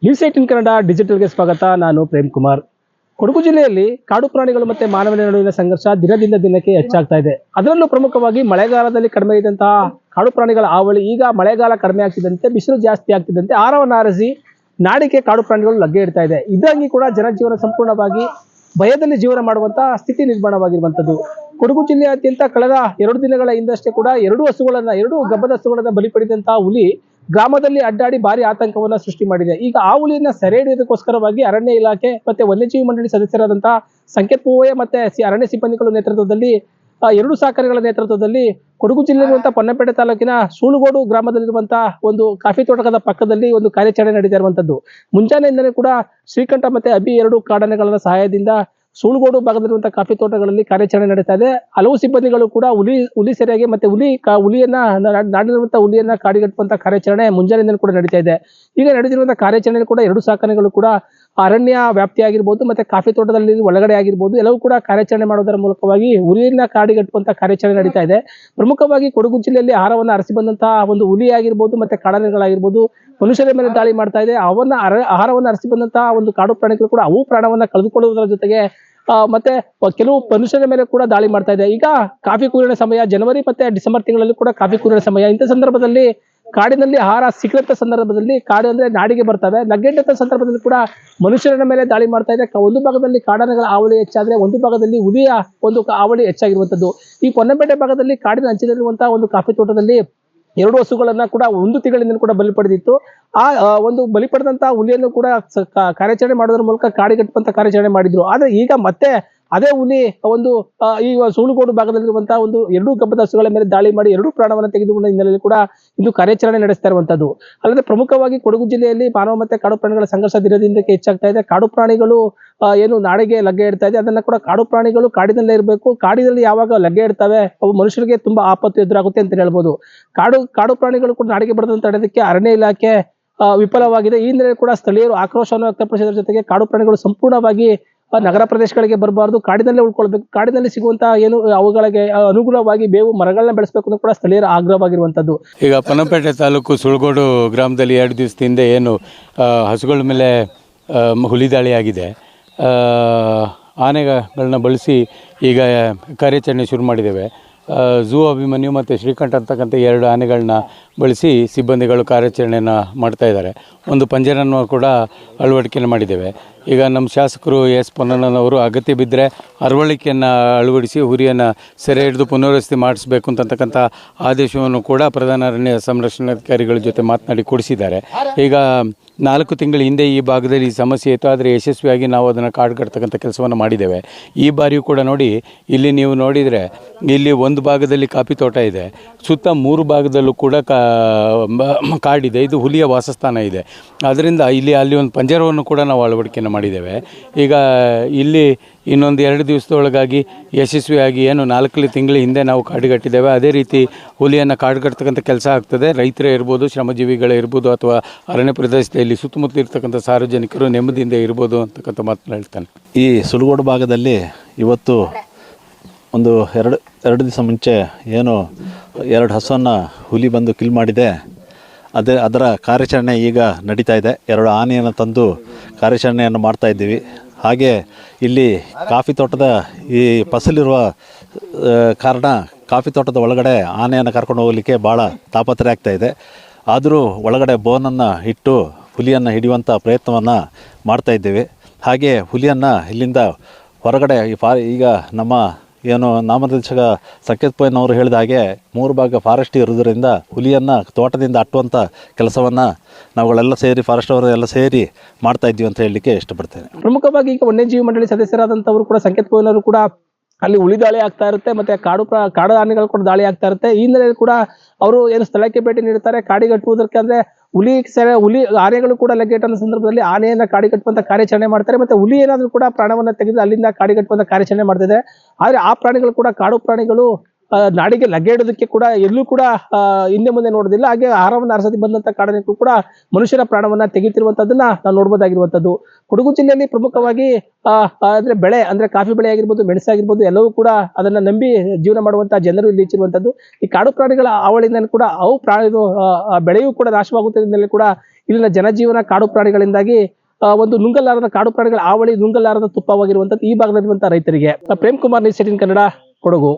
News 18 Kannada ಡಿಜಿಟಲ್ಗೆ ಸ್ವಾಗತ. ನಾನು ಪ್ರೇಮ್ ಕುಮಾರ್. ಕೊಡಗು ಜಿಲ್ಲೆಯಲ್ಲಿ ಕಾಡು ಪ್ರಾಣಿಗಳು ಮತ್ತು ಮಾನವನ ನಡುವಿನ ಸಂಘರ್ಷ ದಿನದಿಂದ ದಿನಕ್ಕೆ ಹೆಚ್ಚಾಗ್ತಾ ಇದೆ. ಅದರಲ್ಲೂ ಪ್ರಮುಖವಾಗಿ ಮಳೆಗಾಲದಲ್ಲಿ ಕಡಿಮೆ ಇದ್ದಂತಹ ಕಾಡು ಪ್ರಾಣಿಗಳ ಹಾವಳಿ ಈಗ ಮಳೆಗಾಲ ಕಡಿಮೆ ಆಗ್ತಿದ್ದಂತೆ, ಬಿಸಿಲು ಜಾಸ್ತಿ ಆಗ್ತಿದ್ದಂತೆ ಆಹಾರವನ್ನು ಆರಿಸಿ ನಾಡಿಗೆ ಕಾಡು ಪ್ರಾಣಿಗಳು ಲಗ್ಗೆ ಇಡ್ತಾ ಇದೆ. ಇದಾಗಿ ಕೂಡ ಜನಜೀವನ ಸಂಪೂರ್ಣವಾಗಿ ಭಯದಲ್ಲಿ ಜೀವನ ಮಾಡುವಂತಹ ಸ್ಥಿತಿ ನಿರ್ಮಾಣವಾಗಿರುವಂಥದ್ದು. ಕೊಡಗು ಜಿಲ್ಲೆಯಾದ್ಯಂತ ಕಳೆದ 2 ದಿನಗಳ ಹಿಂದಷ್ಟೇ ಕೂಡ 2 ಗಬ್ಬದ ಹಸುಗಳನ್ನ ಬಲಿ ಪಡೆದಂತಹ ಹುಲಿ ಗ್ರಾಮದಲ್ಲಿ ಅಡ್ಡಾಡಿ ಭಾರಿ ಆತಂಕವನ್ನ ಸೃಷ್ಟಿ ಮಾಡಿದೆ. ಈಗ ಆ ಹುಲಿಯನ್ನ ಸೆರೆ ಹಿಡಿಯೋದಕ್ಕೋಸ್ಕರವಾಗಿ ಅರಣ್ಯ ಇಲಾಖೆ ಮತ್ತೆ ವನ್ಯಜೀವಿ ಮಂಡಳಿ ಸದಸ್ಯರಾದಂತಹ ಸಂಕೇತ್ ಪೂವಯ್ಯ ಮತ್ತೆ ಅರಣ್ಯ ಸಿಬ್ಬಂದಿಗಳ ನೇತೃತ್ವದಲ್ಲಿ 2 ಸಹಕಾರಿಗಳ ನೇತೃತ್ವದಲ್ಲಿ ಕೊಡಗು ಜಿಲ್ಲೆಯಲ್ಲಿರುವಂತಹ ಪೊನ್ನಪೇಟೆ ತಾಲೂಕಿನ ಸೂಳುಗೋಡು ಗ್ರಾಮದಲ್ಲಿರುವಂತಹ ಒಂದು ಕಾಫಿ ತೋಟದ ಪಕ್ಕದಲ್ಲಿ ಒಂದು ಕಾರ್ಯಾಚರಣೆ ನಡೀತಾ ಇರುವಂತದ್ದು. ಮುಂಜಾನೆಯಿಂದಲೇ ಕೂಡ ಶ್ರೀಕಂಠ ಮತ್ತೆ ಅಭಿ 2 ಕಾಡಾನೆಗಳ ಸಹಾಯದಿಂದ ಸೂಳುಗೋಡು ಭಾಗದಲ್ಲಿರುವಂತಹ ಕಾಫಿ ತೋಟಗಳಲ್ಲಿ ಕಾರ್ಯಾಚರಣೆ ನಡೀತಾ ಇದೆ. ಹಲವು ಸಿಬ್ಬಂದಿಗಳು ಕೂಡ ಹುಲಿ ಸೆರೆಯಾಗಿ ಮತ್ತೆ ಹುಲಿಯನ್ನ ನಾಡಿರುವಂತಹ ಹುಲಿಯನ್ನ ಕಾಡಿಗಟ್ಟುವಂತಹ ಕಾರ್ಯಾಚರಣೆ ಮುಂಜಾನೆಯಿಂದ ಕೂಡ ನಡೀತಾ ಇದೆ. ಈಗ ನಡೆದಿರುವಂತಹ ಕಾರ್ಯಾಚರಣೆ ಕೂಡ 2 ಸಹಕಾರಿಗಳು ಕೂಡ ಅರಣ್ಯ ವ್ಯಾಪ್ತಿ ಆಗಿರ್ಬೋದು ಮತ್ತೆ ಕಾಫಿ ತೋಟದಲ್ಲಿ ಒಳಗಡೆ ಆಗಿರ್ಬೋದು ಎಲ್ಲವೂ ಕೂಡ ಕಾರ್ಯಾಚರಣೆ ಮಾಡೋದರ ಮೂಲಕವಾಗಿ ಹುಲಿಯನ್ನ ಕಾಡಿಗಟ್ಟುವಂತಹ ಕಾರ್ಯಾಚರಣೆ ನಡೀತಾ ಇದೆ. ಪ್ರಮುಖವಾಗಿ ಕೊಡಗು ಜಿಲ್ಲೆಯಲ್ಲಿ ಆಹಾರವನ್ನು ಅರಸಿ ಬಂದಂತಹ ಒಂದು ಹುಲಿ ಆಗಿರ್ಬೋದು ಮತ್ತೆ ಕಾಡಾನೆಗಳಾಗಿರ್ಬೋದು ಮನುಷ್ಯರ ಮೇಲೆ ದಾಳಿ ಮಾಡ್ತಾ ಇದೆ. ಆಹಾರವನ್ನು ಅರಸಿ ಬಂದಂತಹ ಒಂದು ಕಾಡು ಪ್ರಾಣಿಗಳು ಕೂಡ ಅವು ಪ್ರಾಣವನ್ನ ಕಳೆದುಕೊಳ್ಳುವುದರ ಜೊತೆಗೆ ಮತ್ತೆ ಕೆಲವು ಮನುಷ್ಯರ ಮೇಲೆ ಕೂಡ ದಾಳಿ ಮಾಡ್ತಾ ಇದೆ. ಈಗ ಕಾಫಿ ಕೂರಿನ ಸಮಯ, ಜನವರಿ ಮತ್ತೆ ಡಿಸೆಂಬರ್ ತಿಂಗಳಲ್ಲಿ ಕೂಡ ಕಾಫಿ ಕೂರಿನ ಸಮಯ. ಇಂಥ ಸಂದರ್ಭದಲ್ಲಿ ಕಾಡಿನಲ್ಲಿ ಆಹಾರ ಸಿಕ್ಕಂತ ಸಂದರ್ಭದಲ್ಲಿ ಕಾಡು ಅಂದ್ರೆ ನಾಡಿಗೆ ಬರ್ತವೆ. ಲಗ್ಗೆಂಡಂತ ಸಂದರ್ಭದಲ್ಲಿ ಕೂಡ ಮನುಷ್ಯರ ಮೇಲೆ ದಾಳಿ ಮಾಡ್ತಾ ಇದೆ. ಒಂದು ಭಾಗದಲ್ಲಿ ಕಾಡಾನೆಗಳ ಹಾವಳಿ ಹೆಚ್ಚಾದ್ರೆ ಒಂದು ಭಾಗದಲ್ಲಿ ಹುಲಿಯ ಒಂದು ಹಾವಳಿ ಹೆಚ್ಚಾಗಿರುವಂತದ್ದು. ಈ ಪೊನ್ನಪೇಟೆ ಭಾಗದಲ್ಲಿ ಕಾಡಿನ ಅಂಚಿನಲ್ಲಿರುವಂತಹ ಒಂದು ಕಾಫಿ ತೋಟದಲ್ಲಿ 2 ಹಸುಗಳನ್ನ ಕೂಡ 1 ತಿಂಗಳಿಂದ ಕೂಡ ಬಲಿ ಪಡೆದಿತ್ತು. ಆ ಒಂದು ಬಲಿ ಪಡೆದಂತಹ ಹುಲಿಯನ್ನು ಕೂಡ ಕಾರ್ಯಾಚರಣೆ ಮಾಡೋದ್ರ ಮೂಲಕ ಕಾಡಿಗಟ್ಟುವಂತ ಕಾರ್ಯಾಚರಣೆ ಮಾಡಿದ್ರು. ಆದ್ರೆ ಈಗ ಮತ್ತೆ ಅದೇ ಹುಲಿ ಒಂದು ಈ ಸೂಳುಗೋಡು ಭಾಗದಲ್ಲಿರುವಂತಹ ಒಂದು 2 ಗಬ್ಬದ ಹಸುಗಳ ಮೇಲೆ ದಾಳಿ ಮಾಡಿ 2 ಪ್ರಾಣವನ್ನು ತೆಗೆದುಕೊಂಡ ಹಿನ್ನೆಲೆಯಲ್ಲಿ ಕೂಡ ಇದು ಕಾರ್ಯಾಚರಣೆ ನಡೆಸ್ತಾ ಇರುವಂತದ್ದು. ಅಲ್ಲದೆ ಪ್ರಮುಖವಾಗಿ ಕೊಡಗು ಜಿಲ್ಲೆಯಲ್ಲಿ ಮಾನವ ಮತ್ತೆ ಕಾಡು ಪ್ರಾಣಿಗಳ ಸಂಘರ್ಷ ದಿನದಿಂದ ಹೆಚ್ಚಾಗ್ತಾ ಇದೆ. ಕಾಡು ಪ್ರಾಣಿಗಳು ಏನು ನಾಡಿಗೆ ಲಗ್ಗೆ ಇಡ್ತಾ ಇದೆ, ಅದನ್ನ ಕೂಡ ಕಾಡು ಪ್ರಾಣಿಗಳು ಕಾಡಿನಲ್ಲೇ ಇರಬೇಕು. ಕಾಡಿನಲ್ಲಿ ಯಾವಾಗ ಲಗ್ಗೆ ಇಡ್ತವೆ ಅವು ಮನುಷ್ಯರಿಗೆ ತುಂಬಾ ಆಪತ್ತು ಎದುರಾಗುತ್ತೆ ಅಂತ ಹೇಳ್ಬೋದು. ಕಾಡು ಪ್ರಾಣಿಗಳು ಕೂಡ ನಾಡಿಗೆ ಬರದಂತ ತಡೆಯೋದಕ್ಕೆ ಅರಣ್ಯ ಇಲಾಖೆ ವಿಫಲವಾಗಿದೆ. ಈ ಹಿನ್ನೆಲೆ ಕೂಡ ಸ್ಥಳೀಯರು ಆಕ್ರೋಶವನ್ನು ವ್ಯಕ್ತಪಡಿಸಿದ್ರ ಜೊತೆಗೆ ಕಾಡು ಪ್ರಾಣಿಗಳು ಸಂಪೂರ್ಣವಾಗಿ ನಗರ ಪ್ರದೇಶಗಳಿಗೆ ಬರಬಾರ್ದು, ಕಾಡಿನಲ್ಲೇ ಉಳ್ಕೊಳ್ಬೇಕು. ಕಾಡಿನಲ್ಲಿ ಸಿಗುವಂತಹ ಏನು ಅವುಗಳಿಗೆ ಅನುಗುಣವಾಗಿ ಬೇವು ಮರಗಳನ್ನ ಬೆಳೆಸಬೇಕು ಅಂತ ಕೂಡ ಸ್ಥಳೀಯರ ಆಗ್ರಹವಾಗಿರುವಂತದ್ದು. ಈಗ ಪೊನ್ನಪೇಟೆ ತಾಲೂಕು ಸುಳ್ಗೋಡು ಗ್ರಾಮದಲ್ಲಿ 2 ದಿವಸದಿಂದ ಏನು ಹಸುಗಳ ಮೇಲೆ ಹುಲಿ ದಾಳಿಯಾಗಿದೆ, ಆನೆಗಳನ್ನ ಬಳಸಿ ಈಗ ಕಾರ್ಯಾಚರಣೆ ಶುರು ಮಾಡಿದ್ದೇವೆ. ಝೂ ಅಭಿಮನ್ಯು ಮತ್ತು ಶ್ರೀಕಂಠ ಅಂತಕ್ಕಂಥ 2 ಆನೆಗಳನ್ನ ಬಳಸಿ ಸಿಬ್ಬಂದಿಗಳು ಕಾರ್ಯಾಚರಣೆಯನ್ನು ಮಾಡ್ತಾ ಇದ್ದಾರೆ. ಒಂದು ಪಂಜರನ್ನು ಕೂಡ ಅಳವಡಿಕೆಯನ್ನು ಮಾಡಿದ್ದೇವೆ. ಈಗ ನಮ್ಮ ಶಾಸಕರು ಎಸ್ ಪೊನ್ನಣ್ಣನವರು ಅಗತ್ಯ ಬಿದ್ದರೆ ಅರವಳಿಕೆಯನ್ನು ಅಳವಡಿಸಿ ಹುರಿಯನ್ನು ಸೆರೆ ಹಿಡಿದು ಪುನರ್ವಸತಿ ಮಾಡಿಸಬೇಕು ಅಂತಕ್ಕಂಥ ಆದೇಶವನ್ನು ಕೂಡ ಪ್ರಧಾನ ಅರಣ್ಯ ಸಂರಕ್ಷಣಾಧಿಕಾರಿಗಳ ಜೊತೆ ಮಾತನಾಡಿ ಕೊಡಿಸಿದ್ದಾರೆ. ಈಗ 4 ತಿಂಗಳ ಹಿಂದೆ ಈ ಭಾಗದಲ್ಲಿ ಈ ಸಮಸ್ಯೆ ಇತ್ತು, ಆದರೆ ಯಶಸ್ವಿಯಾಗಿ ನಾವು ಅದನ್ನು ಕಾಡ್ಗಟ್ಟತಕ್ಕಂಥ ಕೆಲಸವನ್ನು ಮಾಡಿದ್ದೇವೆ. ಈ ಬಾರಿಯೂ ಕೂಡ ನೋಡಿ, ಇಲ್ಲಿ ನೀವು ನೋಡಿದರೆ ಇಲ್ಲಿ ಒಂದು ಭಾಗದಲ್ಲಿ ಕಾಫಿ ತೋಟ ಇದೆ, ಸುತ್ತ 3 ಭಾಗದಲ್ಲೂ ಕೂಡ ಕಾಡಿದೆ. ಇದು ಹುಲಿಯ ವಾಸಸ್ಥಾನ ಇದೆ. ಅದರಿಂದ ಅಲ್ಲಿ ಒಂದು ಪಂಜರವನ್ನು ಕೂಡ ನಾವು ಅಳವಡಿಕೆಯನ್ನು ಮಾಡಿದ್ದೇವೆ. ಈಗ ಇಲ್ಲಿ ಇನ್ನೊಂದು 2 ದಿವಸದೊಳಗಾಗಿ ಯಶಸ್ವಿಯಾಗಿ ಏನು 4 ತಿಂಗಳ ಹಿಂದೆ ನಾವು ಕಾಡುಗಟ್ಟಿದ್ದೇವೆ, ಅದೇ ರೀತಿ ಹುಲಿಯನ್ನು ಕಾಡುಗಟ್ಟತಕ್ಕಂಥ ಕೆಲಸ ಆಗ್ತದೆ. ರೈತರೇ ಇರ್ಬೋದು, ಶ್ರಮಜೀವಿಗಳೇ ಇರ್ಬೋದು, ಅಥವಾ ಅರಣ್ಯ ಪ್ರದೇಶದಲ್ಲಿ ಸುತ್ತಮುತ್ತ ಇರ್ತಕ್ಕಂಥ ಸಾರ್ವಜನಿಕರು ನೆಮ್ಮದಿಯಿಂದ ಇರ್ಬೋದು ಅಂತಕ್ಕಂಥ ಮಾತನ್ನು ಹೇಳ್ತಾನೆ. ಈ ಸುಳ್ಗೋಡು ಭಾಗದಲ್ಲಿ ಇವತ್ತು ಒಂದು 2 ದಿವಸ ಮುಂಚೆ ಏನು 2 ಹಸುವನ್ನು ಹುಲಿ ಬಂದು ಕಿಲ್ ಮಾಡಿದೆ. ಅದರ ಕಾರ್ಯಾಚರಣೆ ಈಗ ನಡೀತಾ ಇದೆ. 2 ಆನೆಯನ್ನು ತಂದು ಕಾರ್ಯಾಚರಣೆಯನ್ನು ಮಾಡ್ತಾ ಇದ್ದೀವಿ. ಹಾಗೆ ಇಲ್ಲಿ ಕಾಫಿ ತೋಟದ ಈ ಫಸಲಿರುವ ಕಾರಣ ಕಾಫಿ ತೋಟದ ಒಳಗಡೆ ಆನೆಯನ್ನು ಕರ್ಕೊಂಡು ಹೋಗಲಿಕ್ಕೆ ಭಾಳ ತಾಪತ್ರೆ ಆಗ್ತಾಯಿದೆ. ಆದರೂ ಒಳಗಡೆ ಬೋನನ್ನು ಇಟ್ಟು ಹುಲಿಯನ್ನು ಹಿಡಿಯುವಂಥ ಪ್ರಯತ್ನವನ್ನು ಮಾಡ್ತಾಯಿದ್ದೇವೆ. ಹಾಗೆ ಹುಲಿಯನ್ನು ಇಲ್ಲಿಂದ ಹೊರಗಡೆ ಈಗ ನಮ್ಮ ಏನು ನಾಮನಿರ್ದೇಶಕ ಸಂಕೇತ್ ಪೂವಯ್ಯನವರು ಹೇಳಿದ ಹಾಗೆ 3 ಭಾಗ ಫಾರೆಸ್ಟ್ ಇರೋದರಿಂದ ಹುಲಿಯನ್ನು ತೋಟದಿಂದ ಅಟ್ಟುವಂಥ ಕೆಲಸವನ್ನು ನಾವುಗಳೆಲ್ಲ ಸೇರಿ ಫಾರೆಸ್ಟ್ ಅವರು ಎಲ್ಲ ಸೇರಿ ಮಾಡ್ತಾ ಇದ್ದೀವಿ ಅಂತ ಹೇಳಲಿಕ್ಕೆ ಇಷ್ಟಪಡ್ತೇನೆ. ಪ್ರಮುಖವಾಗಿ ಈಗ ವನ್ಯಜೀವಿ ಮಂಡಳಿ ಸದಸ್ಯರಾದಂಥವರು ಕೂಡ ಸಂಕೇತ್ ಪೂವಯ್ಯನವರು ಕೂಡ ಅಲ್ಲಿ ಹುಲಿ ದಾಳಿ ಆಗ್ತಾ ಇರುತ್ತೆ, ಮತ್ತೆ ಕಾಡು ಆನೆಗಳು ಕೂಡ ದಾಳಿ ಆಗ್ತಾ ಇರುತ್ತೆ. ಈ ಹಿನ್ನೆಲೆಯಲ್ಲಿ ಕೂಡ ಅವರು ಏನು ಸ್ಥಳಕ್ಕೆ ಭೇಟಿ ನೀಡುತ್ತಾರೆ ಕಾಡಿಗಟ್ಟುವುದಕ್ಕೆ. ಅಂದ್ರೆ ಹುಲಿ ಆನೆಗಳು ಕೂಡ ಲಗ್ಗೆಟ್ಟನ ಸಂದರ್ಭದಲ್ಲಿ ಆನೆಯನ್ನ ಕಾಡಿಗಟ್ಟುವಂತ ಕಾರ್ಯಾಚರಣೆ ಮಾಡ್ತಾರೆ. ಮತ್ತೆ ಹುಲಿ ಏನಾದ್ರೂ ಕೂಡ ಪ್ರಾಣವನ್ನ ತೆಗೆದು ಅಲ್ಲಿಂದ ಕಾಡಿಗಟ್ಟುವಂತ ಕಾರ್ಯಾಚರಣೆ ಮಾಡ್ತಿದೆ. ಆದ್ರೆ ಆ ಪ್ರಾಣಿಗಳು ಕೂಡ ಕಾಡು ಪ್ರಾಣಿಗಳು ನಾಡಿಗೆ ಲಗ್ಗೆ ಇಡೋದಕ್ಕೆ ಕೂಡ ಎಲ್ಲೂ ಕೂಡ ಹಿಂದೆ ಮುಂದೆ ನೋಡೋದಿಲ್ಲ. ಹಾಗೆ ಆಹಾರವನ್ನು ಅರಸದಿ ಬಂದಂತ ಕಾಡಾನೆಗಳು ಕೂಡ ಮನುಷ್ಯರ ಪ್ರಾಣವನ್ನ ತೆಗೆಯುತ್ತಿರುವಂತದ್ದನ್ನ ನಾವು ನೋಡ್ಬೋದಾಗಿರುವಂತದ್ದು. ಕೊಡಗು ಜಿಲ್ಲೆಯಲ್ಲಿ ಪ್ರಮುಖವಾಗಿ ಅಂದ್ರೆ ಬೆಳೆ ಅಂದ್ರೆ ಕಾಫಿ ಬೆಳೆ ಆಗಿರ್ಬೋದು, ಮೆಣಸಾಗಿರ್ಬೋದು ಎಲ್ಲವೂ ಕೂಡ ಅದನ್ನ ನಂಬಿ ಜೀವನ ಮಾಡುವಂತಹ ಜನರು ಇಲ್ಲಿ ಇಚ್ಚಿರುವಂತದ್ದು. ಈ ಕಾಡು ಪ್ರಾಣಿಗಳ ಹಾವಳಿಯಿಂದ ಕೂಡ ಅವು ಬೆಳೆಯೂ ಕೂಡ ನಾಶವಾಗುತ್ತಿದ್ದಲ್ಲಿ ಕೂಡ ಇಲ್ಲಿನ ಜನಜೀವನ ಕಾಡು ಪ್ರಾಣಿಗಳಿಂದಾಗಿ ಒಂದು ನುಂಗಲಾರದ ಕಾಡು ಪ್ರಾಣಿಗಳ ಹಾವಳಿ ನುಂಗಲಾರದ ತುಪ್ಪವಾಗಿರುವಂತದ್ದು ಈ ಭಾಗದಲ್ಲಿರುವಂತಹ ರೈತರಿಗೆ. ಪ್ರೇಮ್ ಕುಮಾರ್, ನ್ಯೂಸ್ 18 ಕನ್ನಡ, ಕೊಡಗು.